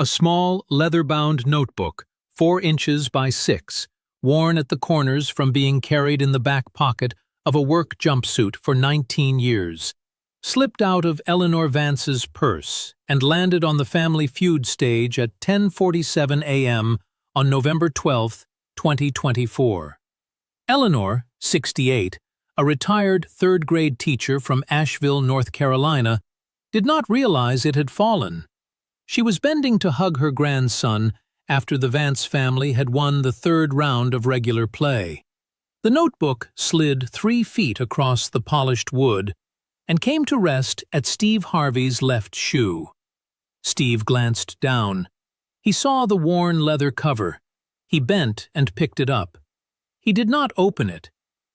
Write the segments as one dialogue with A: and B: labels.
A: A small, leather-bound notebook, 4 inches by 6, worn at the corners from being carried in the back pocket of a work jumpsuit for 19 years, slipped out of Eleanor Vance's purse and landed on the Family Feud stage at 10:47 a.m. on November 12, 2024. Eleanor, 68, a retired third-grade teacher from Asheville, North Carolina, did not realize it had fallen. She was bending to hug her grandson after the Vance family had won the 3rd round of regular play. The notebook slid 3 feet across the polished wood and came to rest at Steve Harvey's left shoe. Steve glanced down. He saw the worn leather cover. He bent and picked it up. He did not open it.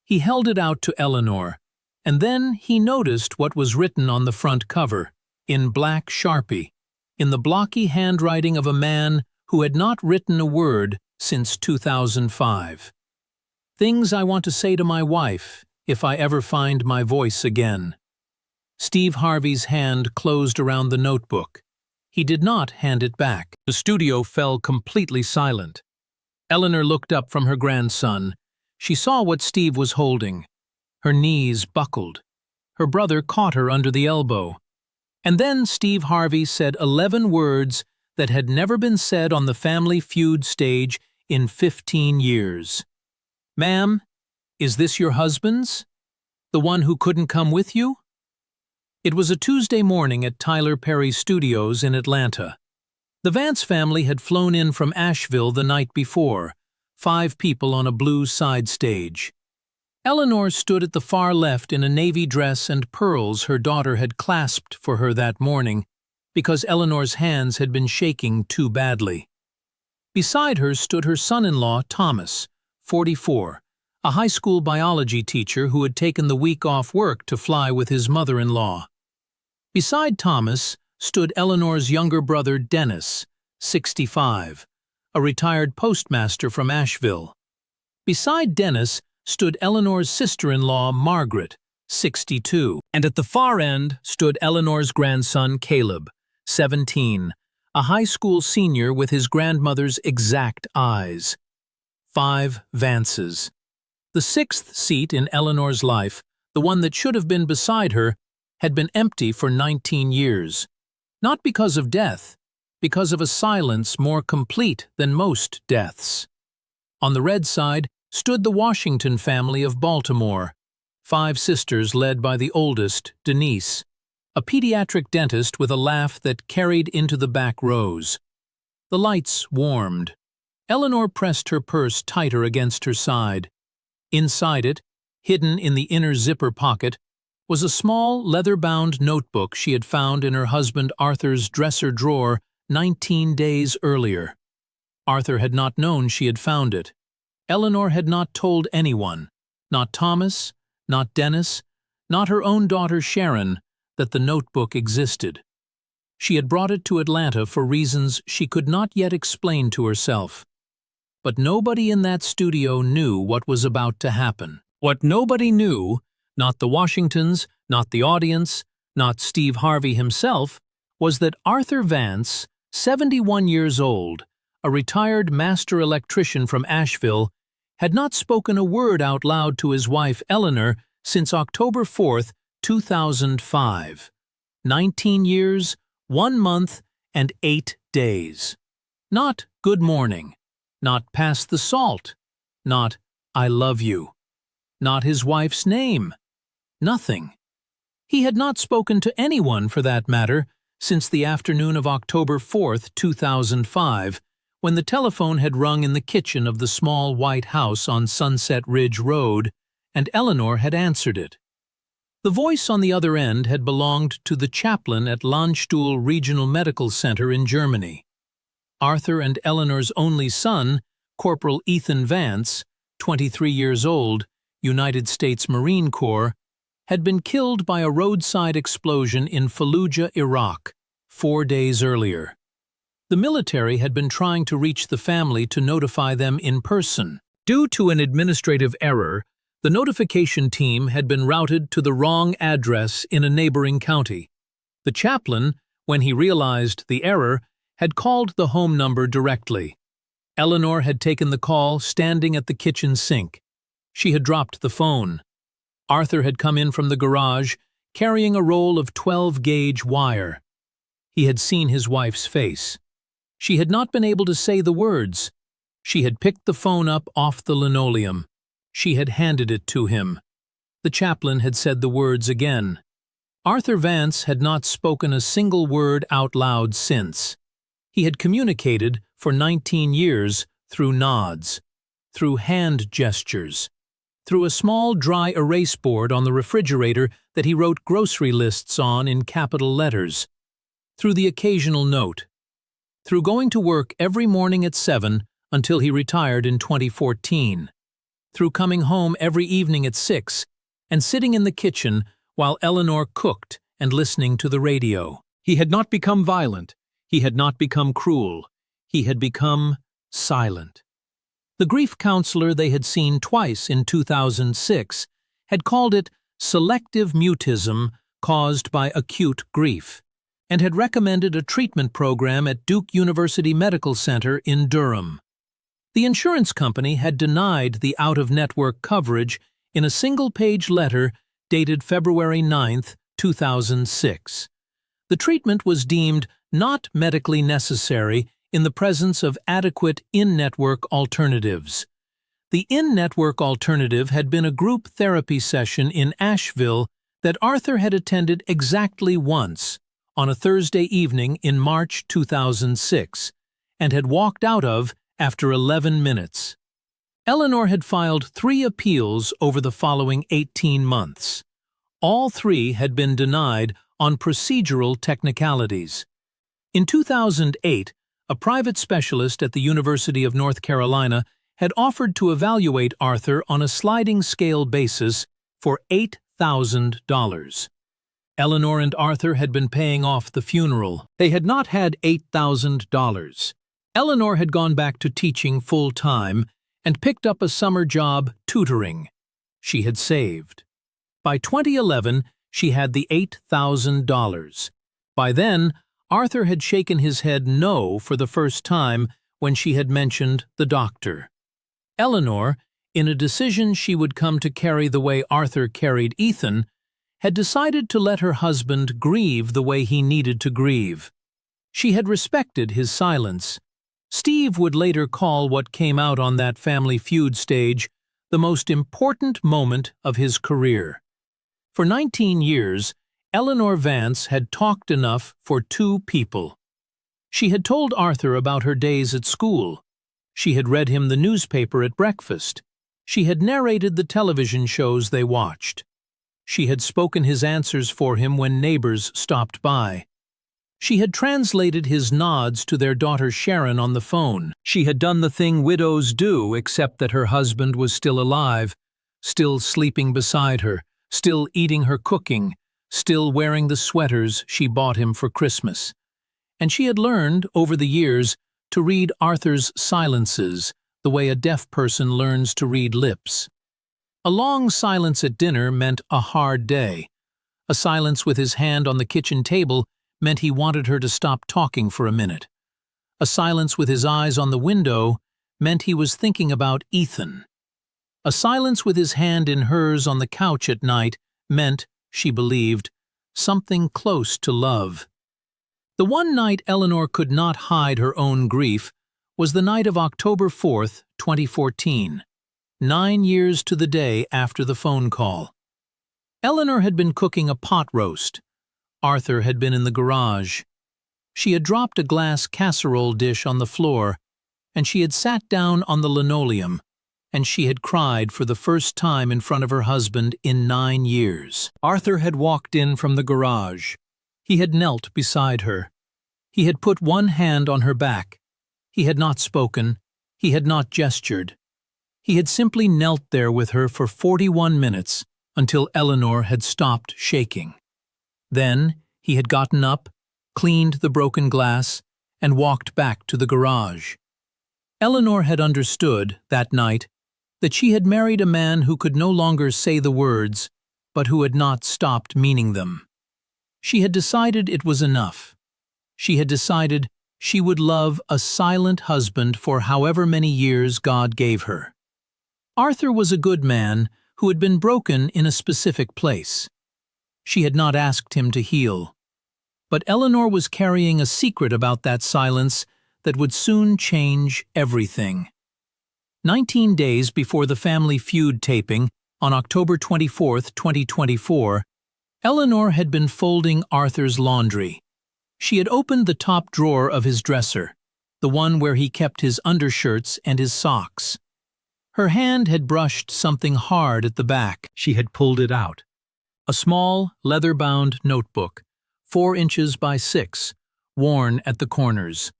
A: He held it out to Eleanor, and then he noticed what was written on the front cover, in black Sharpie, in the blocky handwriting of a man who had not written a word since 2005. "Things I want to say to my wife, if I ever find my voice again." Steve Harvey's hand closed around the notebook. He did not hand it back. The studio fell completely silent. Eleanor looked up from her grandson. She saw what Steve was holding. Her knees buckled. Her brother caught her under the elbow. And then Steve Harvey said 11 words that had never been said on the Family Feud stage in 15 years. "Ma'am, is this your husband's? The one who couldn't come with you?" It was a Tuesday morning at Tyler Perry Studios in Atlanta. The Vance family had flown in from Asheville the night before, 5 people on a blue side stage. Eleanor stood at the far left in a navy dress and pearls her daughter had clasped for her that morning because Eleanor's hands had been shaking too badly. Beside her stood her son-in-law, Thomas, 44, a high school biology teacher who had taken the week off work to fly with his mother-in-law. Beside Thomas stood Eleanor's younger brother, Dennis, 65, a retired postmaster from Asheville. Beside Dennis stood Eleanor's sister-in-law, Margaret, 62, and at the far end stood Eleanor's grandson, Caleb, 17, a high school senior with his grandmother's exact eyes. 5 Vances. The 6th seat in Eleanor's life, the one that should have been beside her, had been empty for 19 years. Not because of death, because of a silence more complete than most deaths. On the red side stood the Washington family of Baltimore, 5 sisters led by the oldest, Denise, a pediatric dentist with a laugh that carried into the back rows. The lights warmed. Eleanor pressed her purse tighter against her side. Inside it, hidden in the inner zipper pocket, was a small, leather-bound notebook she had found in her husband Arthur's dresser drawer 19 days earlier. Arthur had not known she had found it. Eleanor had not told anyone, not Thomas, not Dennis, not her own daughter Sharon, that the notebook existed. She had brought it to Atlanta for reasons she could not yet explain to herself. But nobody in that studio knew what was about to happen. What nobody knew, not the Washingtons, not the audience, not Steve Harvey himself, was that Arthur Vance, 71 years old, a retired master electrician from Asheville, had not spoken a word out loud to his wife Eleanor since October 4, 2005. 19 years, 1 month, and 8 days. Not good morning, not pass the salt, not I love you, not his wife's name, nothing. He had not spoken to anyone, for that matter, since the afternoon of October 4, 2005, when the telephone had rung in the kitchen of the small white house on Sunset Ridge Road, and Eleanor had answered it. The voice on the other end had belonged to the chaplain at Landstuhl Regional Medical Center in Germany. Arthur and Eleanor's only son, Corporal Ethan Vance, 23 years old, United States Marine Corps, had been killed by a roadside explosion in Fallujah, Iraq, 4 days earlier. The military had been trying to reach the family to notify them in person. Due to an administrative error, the notification team had been routed to the wrong address in a neighboring county. The chaplain, when he realized the error, had called the home number directly. Eleanor had taken the call standing at the kitchen sink. She had dropped the phone. Arthur had come in from the garage, carrying a roll of 12-gauge wire. He had seen his wife's face. She had not been able to say the words. She had picked the phone up off the linoleum. She had handed it to him. The chaplain had said the words again. Arthur Vance had not spoken a single word out loud since. He had communicated for 19 years through nods, through hand gestures, through a small dry erase board on the refrigerator that he wrote grocery lists on in capital letters, through the occasional note, through going to work every morning at 7 until he retired in 2014, through coming home every evening at 6 and sitting in the kitchen while Eleanor cooked and listening to the radio. He had not become violent. He had not become cruel. He had become silent. The grief counselor they had seen twice in 2006 had called it selective mutism caused by acute grief, and had recommended a treatment program at Duke University Medical Center in Durham. The insurance company had denied the out-of-network coverage in a single-page letter dated February 9, 2006. The treatment was deemed not medically necessary in the presence of adequate in-network alternatives. The in-network alternative had been a group therapy session in Asheville that Arthur had attended exactly once, on a Thursday evening in March 2006, and had walked out of after 11 minutes. Eleanor had filed 3 appeals over the following 18 months. All 3 had been denied on procedural technicalities. In 2008, a private specialist at the University of North Carolina had offered to evaluate Arthur on a sliding scale basis for $8,000. Eleanor and Arthur had been paying off the funeral. They had not had $8,000. Eleanor had gone back to teaching full-time and picked up a summer job tutoring. She had saved. By 2011, she had the $8,000. By then, Arthur had shaken his head no for the first time when she had mentioned the doctor. Eleanor, in a decision she would come to carry the way Arthur carried Ethan, had decided to let her husband grieve the way he needed to grieve. She had respected his silence. Steve would later call what came out on that Family Feud stage the most important moment of his career. For 19 years, Eleanor Vance had talked enough for 2 people. She had told Arthur about her days at school. She had read him the newspaper at breakfast. She had narrated the television shows they watched. She had spoken his answers for him when neighbors stopped by. She had translated his nods to their daughter Sharon on the phone. She had done the thing widows do, except that her husband was still alive, still sleeping beside her, still eating her cooking, still wearing the sweaters she bought him for Christmas. And she had learned, over the years, to read Arthur's silences the way a deaf person learns to read lips. A long silence at dinner meant a hard day. A silence with his hand on the kitchen table meant he wanted her to stop talking for a minute. A silence with his eyes on the window meant he was thinking about Ethan. A silence with his hand in hers on the couch at night meant, she believed, something close to love. The one night Eleanor could not hide her own grief was the night of October 4th, 2014, 9 years to the day after the phone call. Eleanor had been cooking a pot roast. Arthur had been in the garage. She had dropped a glass casserole dish on the floor, and she had sat down on the linoleum, and she had cried for the first time in front of her husband in 9 years. Arthur had walked in from the garage. He had knelt beside her. He had put one hand on her back. He had not spoken. He had not gestured. He had simply knelt there with her for 41 minutes until Eleanor had stopped shaking. Then he had gotten up, cleaned the broken glass, and walked back to the garage. Eleanor had understood, that night, that she had married a man who could no longer say the words, but who had not stopped meaning them. She had decided it was enough. She had decided she would love a silent husband for however many years God gave her. Arthur was a good man who had been broken in a specific place. She had not asked him to heal. But Eleanor was carrying a secret about that silence that would soon change everything. 19 days before the Family Feud taping, on October 24, 2024, Eleanor had been folding Arthur's laundry. She had opened the top drawer of his dresser, the one where he kept his undershirts and his socks. Her hand had brushed something hard at the back. She had pulled it out. A small, leather-bound notebook, 4 inches by 6, worn at the corners.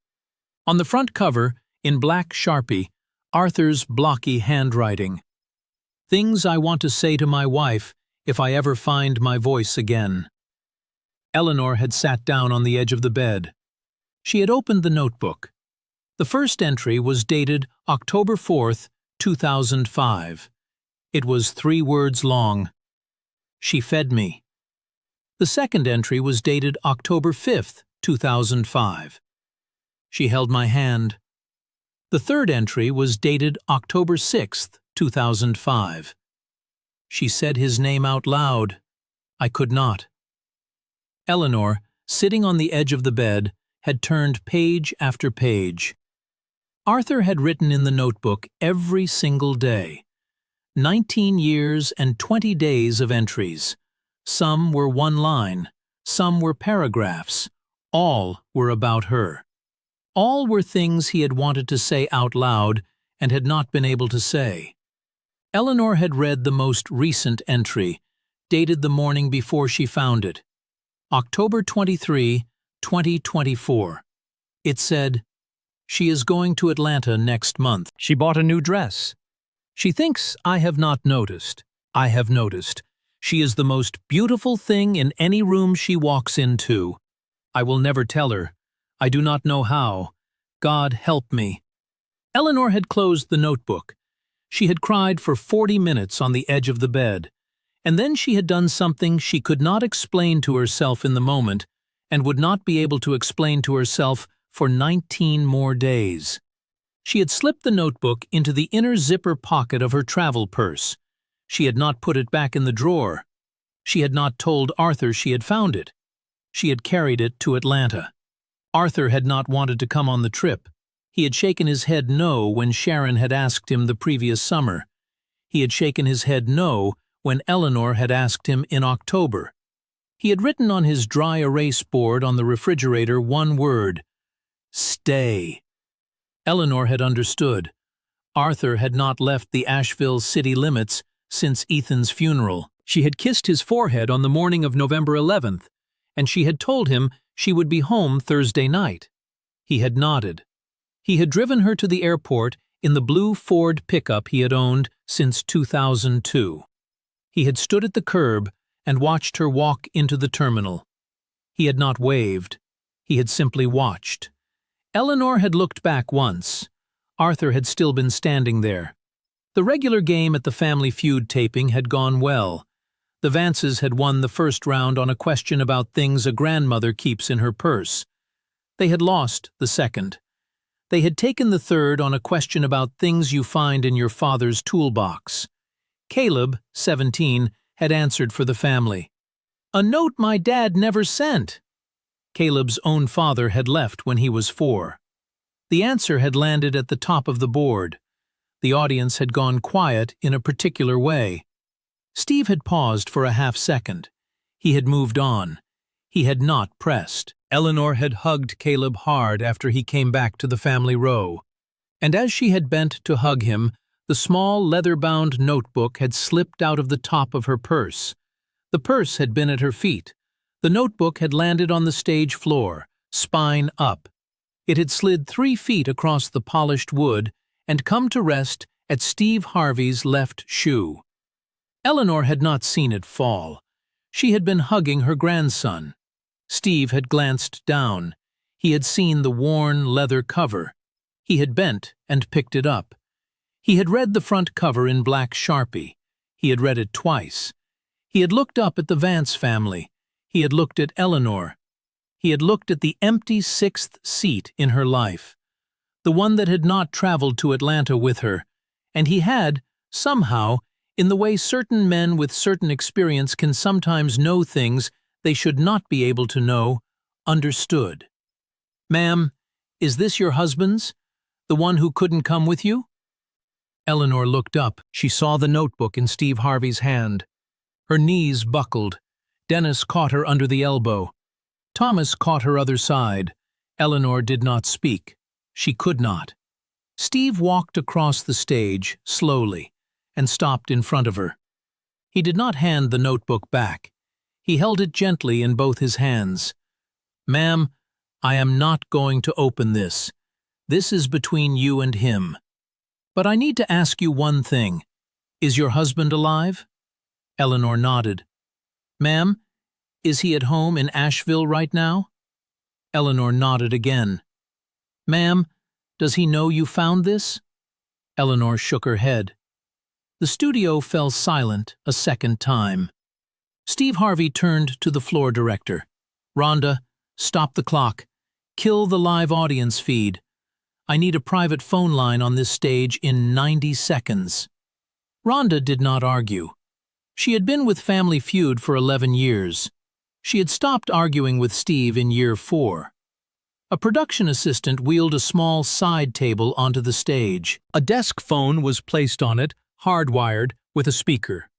A: On the front cover, in black Sharpie, Arthur's blocky handwriting. Things I want to say to my wife if I ever find my voice again. Eleanor had sat down on the edge of the bed. She had opened the notebook. The first entry was dated October 4th, 2005. It was 3 words long. She fed me. The second entry was dated October 5th, 2005. She held my hand. The third entry was dated October 6th, 2005. She said his name out loud. I could not. Eleanor, sitting on the edge of the bed, had turned page after page. Arthur had written in the notebook every single day. 19 years and 20 days of entries. Some were one line, some were paragraphs. All were about her. All were things he had wanted to say out loud and had not been able to say. Eleanor had read the most recent entry, dated the morning before she found it. October 23, 2024. It said, "She is going to Atlanta next month. She bought a new dress. She thinks I have not noticed. I have noticed. She is the most beautiful thing in any room she walks into. I will never tell her. I do not know how. God help me." Eleanor had closed the notebook. She had cried for 40 minutes on the edge of the bed. And then she had done something she could not explain to herself in the moment and would not be able to explain to herself for 19 more days. She had slipped the notebook into the inner zipper pocket of her travel purse. She had not put it back in the drawer. She had not told Arthur she had found it. She had carried it to Atlanta. Arthur had not wanted to come on the trip. He had shaken his head no when Sharon had asked him the previous summer. He had shaken his head no when Eleanor had asked him in October. He had written on his dry erase board on the refrigerator one word: stay. Eleanor had understood. Arthur had not left the Asheville city limits since Ethan's funeral. She had kissed his forehead on the morning of November 11th, and she had told him she would be home Thursday night. He had nodded. He had driven her to the airport in the blue Ford pickup he had owned since 2002. He had stood at the curb and watched her walk into the terminal. He had not waved. He had simply watched. Eleanor had looked back once. Arthur had still been standing there. The regular game at the Family Feud taping had gone well. The Vances had won the first round on a question about things a grandmother keeps in her purse. They had lost the second. They had taken the third on a question about things you find in your father's toolbox. Caleb, 17, had answered for the family. "A note my dad never sent." Caleb's own father had left when he was 4. The answer had landed at the top of the board. The audience had gone quiet in a particular way. Steve had paused for a half-second. He had moved on. He had not pressed. Eleanor had hugged Caleb hard after he came back to the family row. And as she had bent to hug him, the small leather-bound notebook had slipped out of the top of her purse. The purse had been at her feet. The notebook had landed on the stage floor, spine up. It had slid 3 feet across the polished wood and come to rest at Steve Harvey's left shoe. Eleanor had not seen it fall. She had been hugging her grandson. Steve had glanced down. He had seen the worn leather cover. He had bent and picked it up. He had read the front cover in black Sharpie. He had read it twice. He had looked up at the Vance family. He had looked at Eleanor. He had looked at the empty sixth seat in her life, the one that had not traveled to Atlanta with her, and he had, somehow, in the way certain men with certain experience can sometimes know things they should not be able to know, understood. "Ma'am, is this your husband's? The one who couldn't come with you?" Eleanor looked up. She saw the notebook in Steve Harvey's hand. Her knees buckled. Dennis caught her under the elbow. Thomas caught her other side. Eleanor did not speak. She could not. Steve walked across the stage, slowly, and stopped in front of her. He did not hand the notebook back. He held it gently in both his hands. "Ma'am, I am not going to open this. This is between you and him. But I need to ask you one thing. Is your husband alive?" Eleanor nodded. "Ma'am, is he at home in Asheville right now?" Eleanor nodded again. "Ma'am, does he know you found this?" Eleanor shook her head. The studio fell silent a second time. Steve Harvey turned to the floor director. "Rhonda, stop the clock. Kill the live audience feed. I need a private phone line on this stage in 90 seconds. Rhonda did not argue. She had been with Family Feud for 11 years. She had stopped arguing with Steve in year 4. A production assistant wheeled a small side table onto the stage. A desk phone was placed on it, hardwired, with a speaker.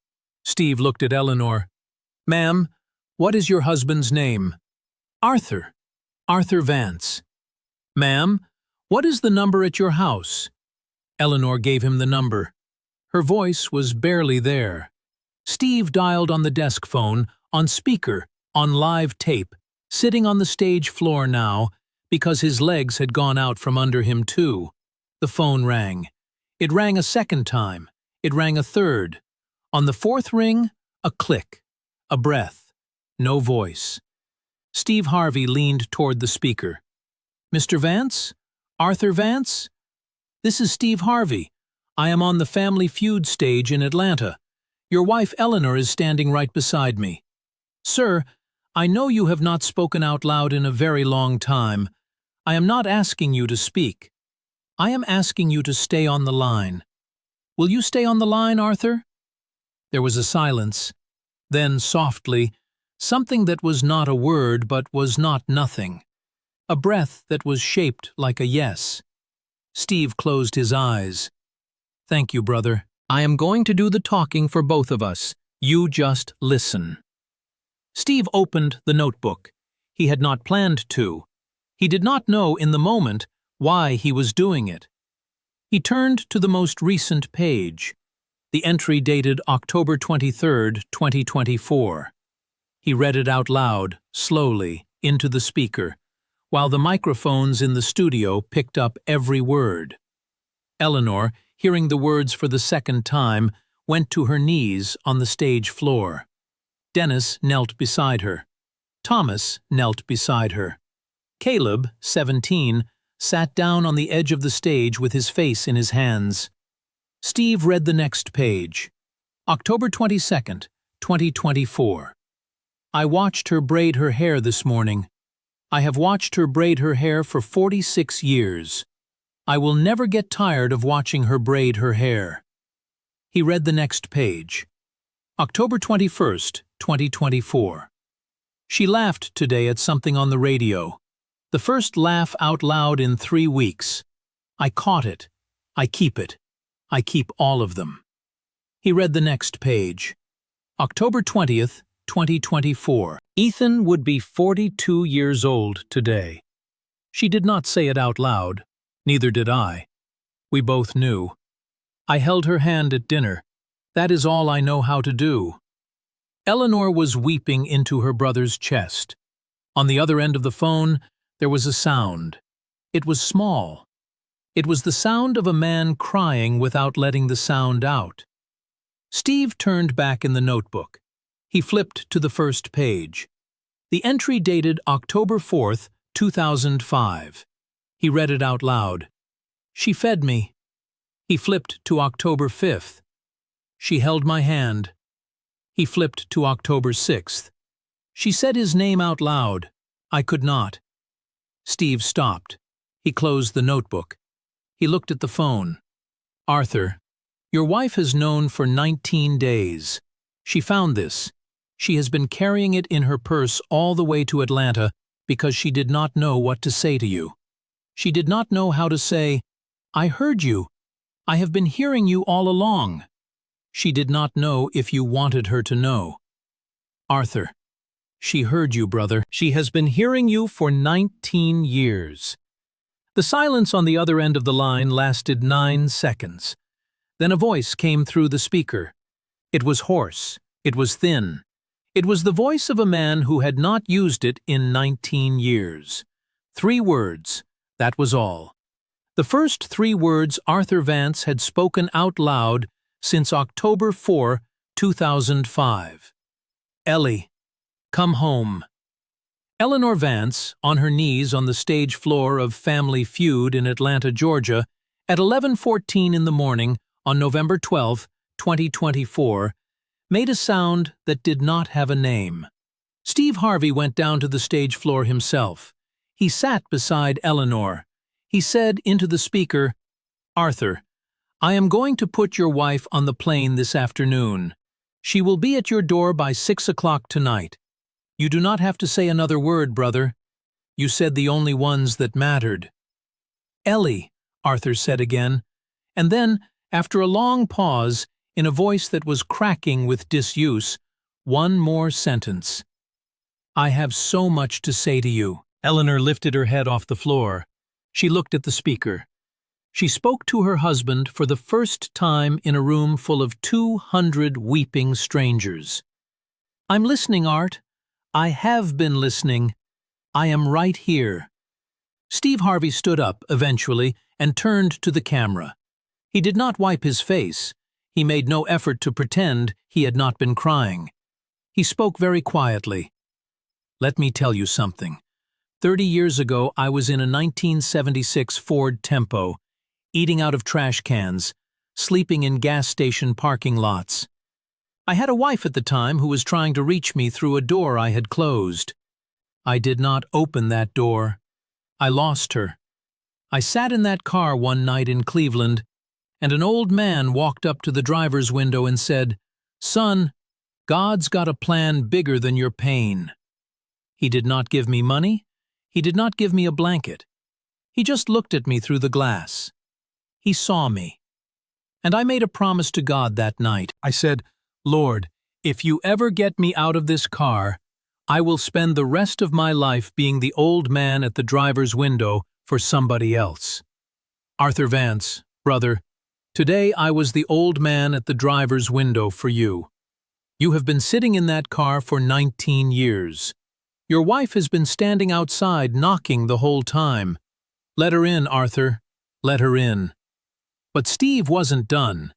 A: Steve looked at Eleanor. "Ma'am, what is your husband's name?" "Arthur. Arthur Vance." "Ma'am, what is the number at your house?" Eleanor gave him the number. Her voice was barely there. Steve dialed on the desk phone, on speaker, on live tape, sitting on the stage floor now, because his legs had gone out from under him too. The phone rang. It rang a second time. It rang a third. On the fourth ring, a click, a breath, no voice. Steve Harvey leaned toward the speaker. "Mr. Vance? Arthur Vance? This is Steve Harvey. I am on the Family Feud stage in Atlanta. Your wife Eleanor is standing right beside me. Sir, I know you have not spoken out loud in a very long time. I am not asking you to speak. I am asking you to stay on the line. Will you stay on the line, Arthur?" There was a silence. Then, softly, something that was not a word but was not nothing. A breath that was shaped like a yes. Steve closed his eyes. "Thank you, brother. I am going to do the talking for both of us. You just listen." Steve opened the notebook. He had not planned to. He did not know in the moment why he was doing it. He turned to the most recent page, the entry dated October 23, 2024. He read it out loud, slowly, into the speaker, while the microphones in the studio picked up every word. Eleanor, hearing the words for the second time, went to her knees on the stage floor. Dennis knelt beside her. Thomas knelt beside her. Caleb, 17, sat down on the edge of the stage with his face in his hands. Steve read the next page. October 22, 2024. I watched her braid her hair this morning. I have watched her braid her hair for 46 years. I will never get tired of watching her braid her hair. He read the next page. October 21, 2024. She laughed today at something on the radio. The first laugh out loud in 3 weeks. I caught it. I keep it. I keep all of them. He read the next page. October 20th, 2024. Ethan would be 42 years old today. She did not say it out loud. Neither did I. We both knew. I held her hand at dinner. That is all I know how to do. Eleanor was weeping into her brother's chest. On the other end of the phone, there was a sound. It was small. It was the sound of a man crying without letting the sound out. Steve turned back in the notebook. He flipped to the first page. The entry dated October 4th, 2005. He read it out loud. She fed me. He flipped to October 5th. She held my hand. He flipped to October 6th. She said his name out loud. I could not. Steve stopped. He closed the notebook. He looked at the phone. Arthur, your wife has known for 19 days. She found this. She has been carrying it in her purse all the way to Atlanta because she did not know what to say to you. She did not know how to say, I heard you. I have been hearing you all along. She did not know if you wanted her to know. Arthur, she heard you, brother. She has been hearing you for 19 years. The silence on the other end of the line lasted 9 seconds. Then a voice came through the speaker. It was hoarse. It was thin. It was the voice of a man who had not used it in 19 years. 3 words. That was all. The first 3 words Arthur Vance had spoken out loud since October 4, 2005. Ellie, come home. Eleanor Vance, on her knees on the stage floor of Family Feud in Atlanta, Georgia, at 11:14 in the morning on November 12, 2024, made a sound that did not have a name. Steve Harvey went down to the stage floor himself. He sat beside Eleanor. He said into the speaker, Arthur, I am going to put your wife on the plane this afternoon. She will be at your door by 6 o'clock tonight. You do not have to say another word, brother. You said the only ones that mattered. Ellie, Arthur said again, and then, after a long pause, in a voice that was cracking with disuse, one more sentence. I have so much to say to you. Eleanor lifted her head off the floor. She looked at the speaker. She spoke to her husband for the first time in a room full of 200 weeping strangers. I'm listening, Art. I have been listening. I am right here. Steve Harvey stood up, eventually, and turned to the camera. He did not wipe his face. He made no effort to pretend he had not been crying. He spoke very quietly. Let me tell you something. 30 years ago, I was in a 1976 Ford Tempo, eating out of trash cans, sleeping in gas station parking lots. I had a wife at the time who was trying to reach me through a door I had closed. I did not open that door. I lost her. I sat in that car one night in Cleveland, and an old man walked up to the driver's window and said, Son, God's got a plan bigger than your pain. He did not give me money. He did not give me a blanket. He just looked at me through the glass. He saw me. And I made a promise to God that night. I said, Lord, if you ever get me out of this car, I will spend the rest of my life being the old man at the driver's window for somebody else. Arthur Vance, brother, today I was the old man at the driver's window for you. You have been sitting in that car for 19 years. Your wife has been standing outside knocking the whole time. Let her in, Arthur. Let her in. But Steve wasn't done.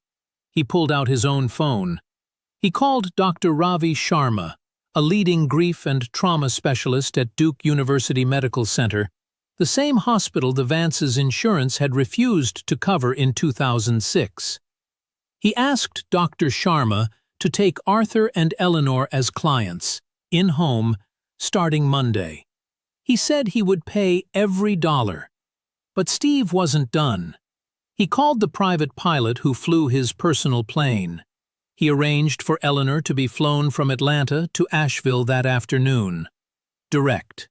A: He pulled out his own phone. He called Dr. Ravi Sharma, a leading grief and trauma specialist at Duke University Medical Center, the same hospital the Vance's insurance had refused to cover in 2006. He asked Dr. Sharma to take Arthur and Eleanor as clients, in-home, starting Monday. He said he would pay every dollar. But Steve wasn't done. He called the private pilot who flew his personal plane. He arranged for Eleanor to be flown from Atlanta to Asheville that afternoon. Direct.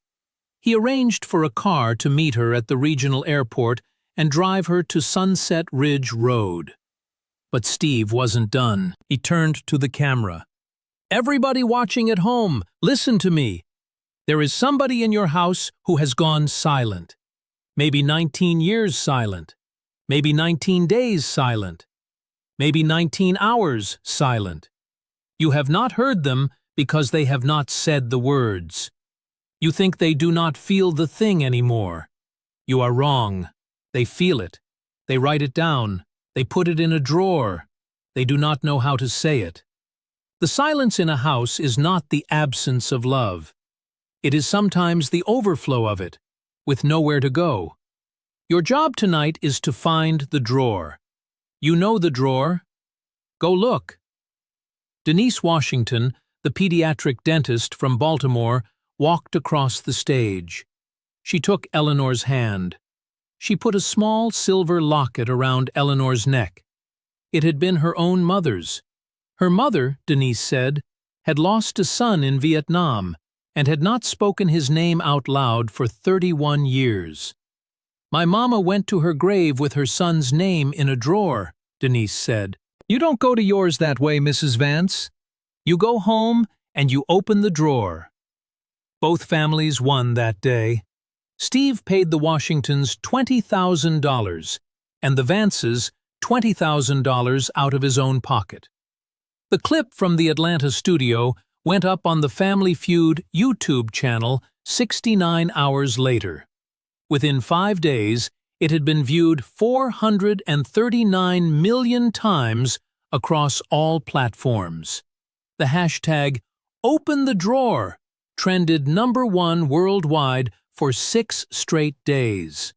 A: He arranged for a car to meet her at the regional airport and drive her to Sunset Ridge Road. But Steve wasn't done. He turned to the camera. Everybody watching at home, listen to me. There is somebody in your house who has gone silent. Maybe 19 years silent. Maybe 19 days silent. Maybe 19 hours silent. You have not heard them because they have not said the words. You think they do not feel the thing anymore. You are wrong. They feel it. They write it down. They put it in a drawer. They do not know how to say it. The silence in a house is not the absence of love. It is sometimes the overflow of it, with nowhere to go. Your job tonight is to find the drawer. You know the drawer. Go look. Denise Washington, the pediatric dentist from Baltimore, walked across the stage. She took Eleanor's hand. She put a small silver locket around Eleanor's neck. It had been her own mother's. Her mother, Denise said, had lost a son in Vietnam and had not spoken his name out loud for 31 years. "My mama went to her grave with her son's name in a drawer," Denise said. "You don't go to yours that way, Mrs. Vance. You go home and you open the drawer." Both families won that day. Steve paid the Washingtons $20,000 and the Vances $20,000 out of his own pocket. The clip from the Atlanta studio went up on the Family Feud YouTube channel 69 hours later. Within 5 days, it had been viewed 439 million times across all platforms. The hashtag #OpenTheDrawer trended #1 worldwide for 6 straight days.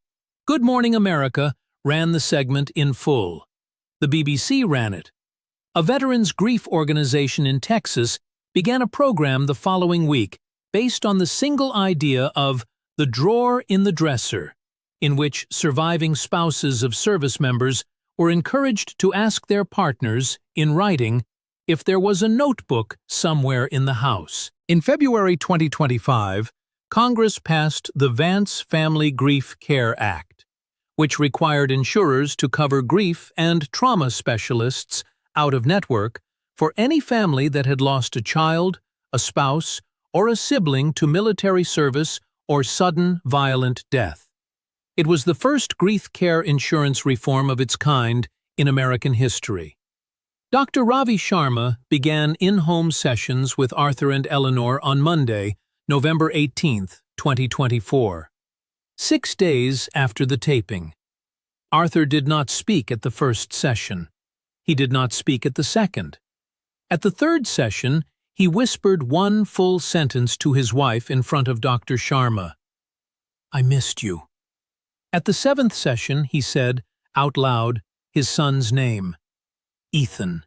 A: Good Morning America ran the segment in full. The BBC ran it. A veterans' grief organization in Texas began a program the following week based on the single idea of the drawer in the dresser, in which surviving spouses of service members were encouraged to ask their partners, in writing, if there was a notebook somewhere in the house. In February 2025, Congress passed the Vance Family Grief Care Act, which required insurers to cover grief and trauma specialists out of network for any family that had lost a child, a spouse, or a sibling to military service or sudden violent death. It was the first grief care insurance reform of its kind in American history. Dr. Ravi Sharma began in-home sessions with Arthur and Eleanor on Monday, November 18, 2024. 6 days after the taping. Arthur did not speak at the first session. He did not speak at the second. At the third session, he whispered one full sentence to his wife in front of Dr. Sharma. "I missed you." At the 7th session, he said, out loud, his son's name. Ethan.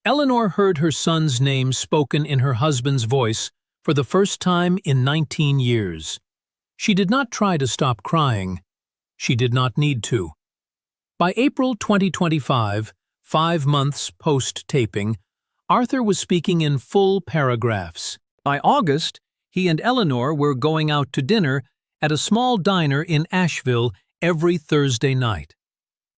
A: Eleanor heard her son's name spoken in her husband's voice for the first time in 19 years. She did not try to stop crying. She did not need to. By April 2025, 5 months post-taping, Arthur was speaking in full paragraphs. By August, he and Eleanor were going out to dinner at a small diner in Asheville every Thursday night.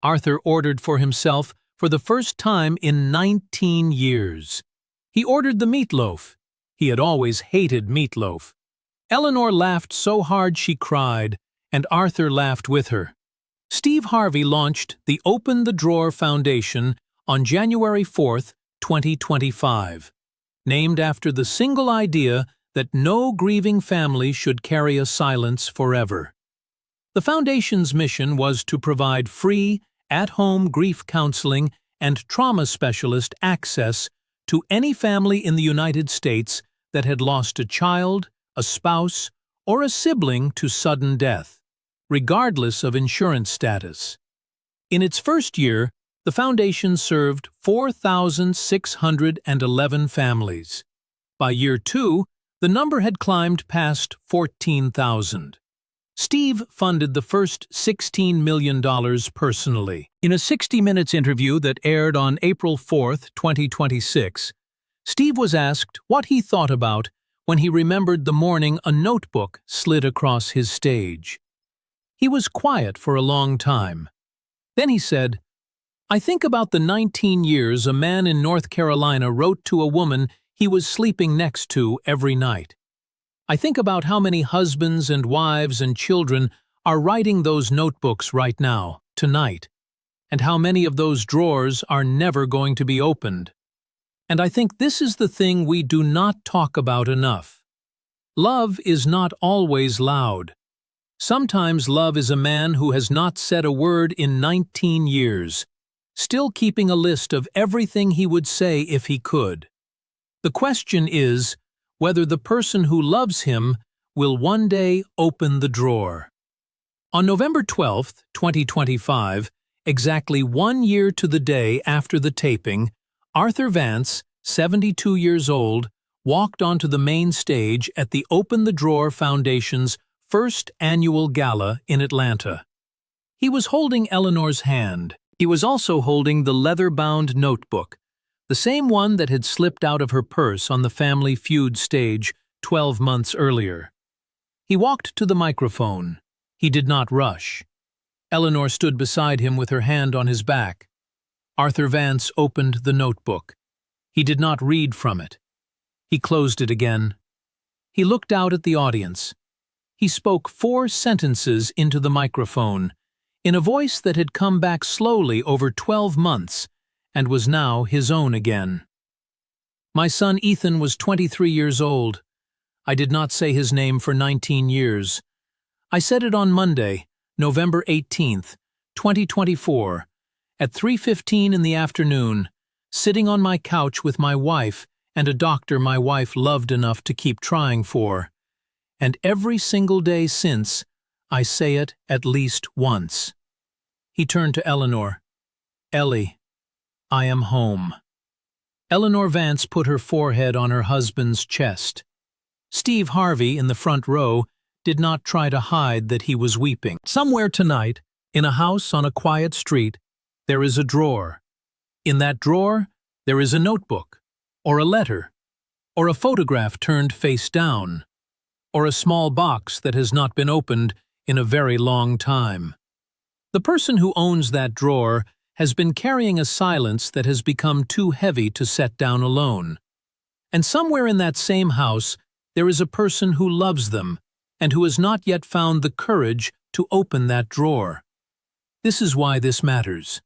A: Arthur ordered for himself for the first time in 19 years. He ordered the meatloaf. He had always hated meatloaf. Eleanor laughed so hard she cried, and Arthur laughed with her. Steve Harvey launched the Open the Drawer Foundation on January 4, 2025, named after the single idea that no grieving family should carry a silence forever. The foundation's mission was to provide free, at-home grief counseling and trauma specialist access to any family in the United States that had lost a child, a spouse, or a sibling to sudden death, regardless of insurance status. In its first year, the foundation served 4,611 families. By year 2, the number had climbed past 14,000. Steve funded the first $16 million personally. In a 60 Minutes interview that aired on April 4, 2026, Steve was asked what he thought about when he remembered the morning a notebook slid across his stage. He was quiet for a long time. Then he said, "I think about the 19 years a man in North Carolina wrote to a woman he was sleeping next to every night. I think about how many husbands and wives and children are writing those notebooks right now, tonight, and how many of those drawers are never going to be opened. And I think this is the thing we do not talk about enough. Love is not always loud. Sometimes love is a man who has not said a word in 19 years, still keeping a list of everything he would say if he could. The question is whether the person who loves him will one day open the drawer." On November 12, 2025, exactly 1 year to the day after the taping, Arthur Vance, 72 years old, walked onto the main stage at the Open the Drawer Foundation's first annual gala in Atlanta. He was holding Eleanor's hand. He was also holding the leather-bound notebook, the same one that had slipped out of her purse on the Family Feud stage 12 months earlier. He walked to the microphone. He did not rush. Eleanor stood beside him with her hand on his back. Arthur Vance opened the notebook. He did not read from it. He closed it again. He looked out at the audience. He spoke 4 sentences into the microphone, in a voice that had come back slowly over 12 months and was now his own again. My son Ethan was 23 years old. I did not say his name for 19 years. I said it on Monday, November 18th, 2024, at 3:15 in the afternoon, sitting on my couch with my wife and a doctor my wife loved enough to keep trying for. And every single day since, I say it at least once. He turned to Eleanor. Ellie, I am home. Eleanor Vance put her forehead on her husband's chest. Steve Harvey, in the front row, did not try to hide that he was weeping. Somewhere tonight, in a house on a quiet street, there is a drawer. In that drawer, there is a notebook, or a letter, or a photograph turned face down, or a small box that has not been opened in a very long time. The person who owns that drawer has been carrying a silence that has become too heavy to set down alone. And somewhere in that same house, there is a person who loves them and who has not yet found the courage to open that drawer. This is why this matters.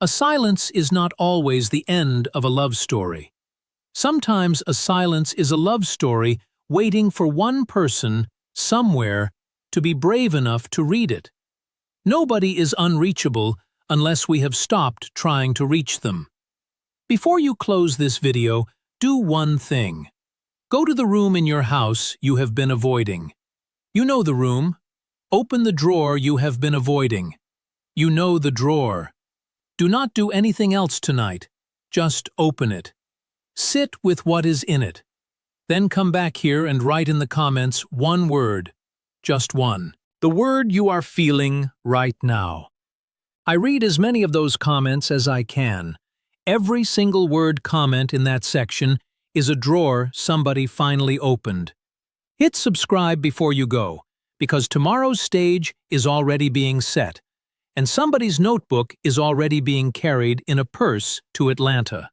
A: A silence is not always the end of a love story. Sometimes a silence is a love story waiting for one person, somewhere, to be brave enough to read it. Nobody is unreachable unless we have stopped trying to reach them. Before you close this video, do one thing. Go to the room in your house you have been avoiding. You know the room. Open the drawer you have been avoiding. You know the drawer. Do not do anything else tonight. Just open it. Sit with what is in it. Then come back here and write in the comments one word. Just one. The word you are feeling right now. I read as many of those comments as I can. Every single word comment in that section is a drawer somebody finally opened. Hit subscribe before you go, because tomorrow's stage is already being set, and somebody's notebook is already being carried in a purse to Atlanta.